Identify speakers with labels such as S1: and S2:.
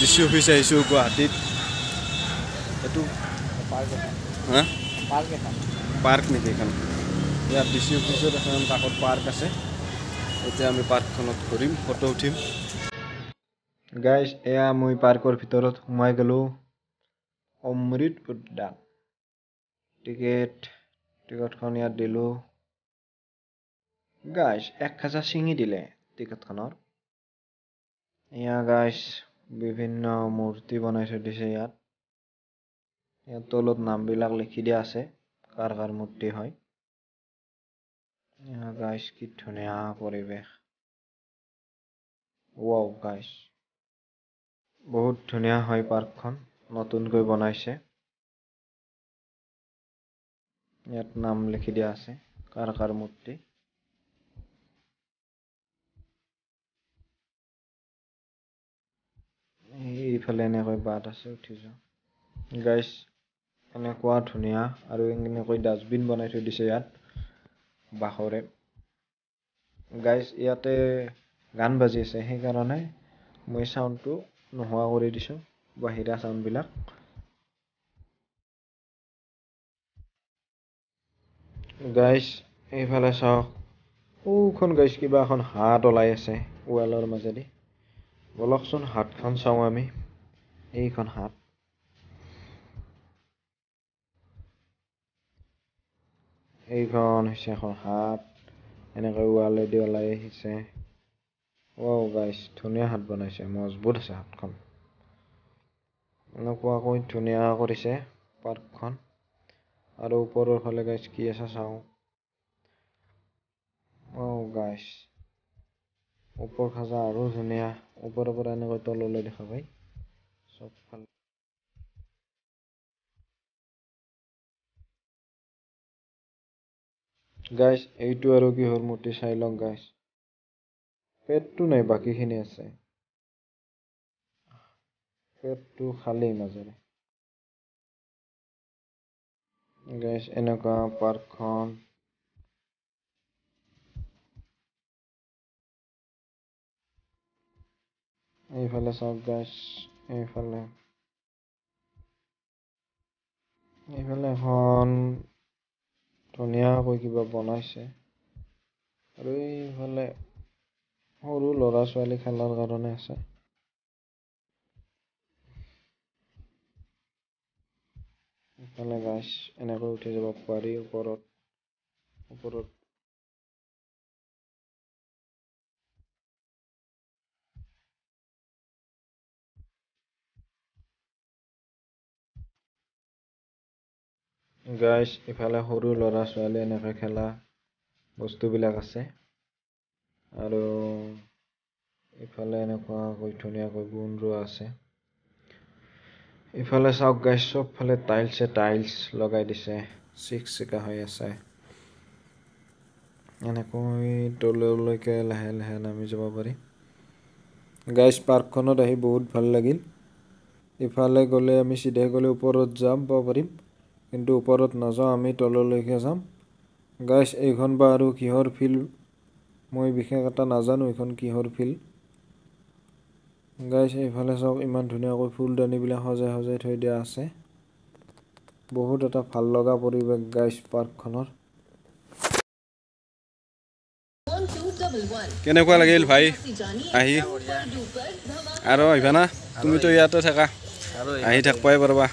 S1: DC office আহিছোঁ গুৱাহাটীত এইটো পাৰ্ক নেকি এখন ইয়াত ডিসি অফিসত এখন কাষত পাৰ্ক আছে এতিয়া আমি পাৰ্কখনত ঘূৰিম ফটো উঠিম গাইজ এয়া মই পাৰ্কৰ ভিতৰত সোমাই গ'লো অমৃত উদ্যান টিকটখন ইয়াত দিলোঁ গাইজ 1000 ছিঙি দিলে টিকটখনৰ এয়া গাইজ বিভিন্ন মূৰ্তি বনাই থৈ দিছে ইয়াত তলত নামবিলাক লিখি দিয়া আছে কাৰ কাৰ মূৰ্তি হয় এয়া গাইজ কি ধুনীয়া পৰিৱেশ ৱাও গাইজ বহুত ধুনীয়া হয় পাৰ্কখন নতুনকৈ বনাইছে ইয়াত নাম লিখি দিয়া আছে কাৰ কাৰ মূৰ্তি এইফালে এনেকৈ বাট আছে উঠিছো গাইজ এনেকুৱা ধুনীয়া আৰু এনেকৈ ডাষ্টবিন বনাই থৈ দিছে ইয়াত বাঁহৰে গাইজ ইয়াতে গান বাজি আছে সেইকাৰণে মই সাউণ্ডটো নোহোৱা কৰি দিছো বাহিৰা সাউণ্ডবিলাক গাইজ এইফালে চাওক ওখন গাইজ কিবা এখন হাত ওলাই আছে ৱালৰ মাজেদি বলকচোন হাতখন চাওঁ আমি এইখন হাত এইখন হৈছে এখন হাত এনেকৈ ৱালেদি ওলাই আহিছে ৱাও গাইজ ধুনীয়া হাত বনাইছে মজবুত আছে হাতখন এনেকুৱাকৈ ধুনীয়া কৰিছে পাৰ্কখন আৰু ওপৰৰ ফালে গাইজ কি আছে চাওঁ ৱাও গাইজ ওপৰ খাজা আৰু ধুনীয়া ওপৰৰ পৰা এনেকৈ তললৈ দেখা পাই সব ফালে গাইজ এইটো আৰু কিহৰ মূৰ্তি চাই লওঁ গাইজ পেটটো নাই বাকীখিনি আছে পেটটো খালী মাজেৰে গাইজ এনেকুৱা পাৰ্কখন এইফালে চাওক গাইজ এইফালে এখন ধুনীয়াকৈ কিবা বনাইছে আৰু এইফালে সৰু ল'ৰা ছোৱালী খেলাৰ কাৰণে আছে এইফালে গাইজ এনেকৈ উঠি যাব পাৰি ওপৰত গাইজ ইফালে সৰু ল'ৰা ছোৱালী এনেকৈ খেলা বস্তুবিলাক আছে আৰু ইফালে এনেকুৱাকৈ ধুনীয়াকৈ গুণ ৰোৱা আছে ইফালে চাওক গাইজ চবফালে টাইলছ লগাই দিছে চিকচিকা হৈ আছে এনেকৈ তললৈকে লাহে লাহে নামি যাব পাৰি গাইজ পাৰ্কখনত আহি বহুত ভাল লাগিল ইফালে গ'লে আমি চিধাই গ'লে ওপৰত যাম পাব পাৰিম কিন্তু ওপৰত নাযাওঁ আমি তললৈকে যাম গাইজ এইখন বা আৰু কিহৰ ফিল্ড মই বিশেষ এটা নাজানো এইখন কিহৰ ফিল্ড গাইজ এইফালে চাওক ইমান ধুনীয়াকৈ ফুলদানিবিলাক সজাই থৈ দিয়া আছে বহুত এটা ভাল লগা পৰিৱেশ গাইজ পাৰ্কখনৰ কেনেকুৱা লাগিল ভাই আহি আৰু আহিবা না তুমিতো ইয়াতে থাকা আহি থাকবাই পাৰবা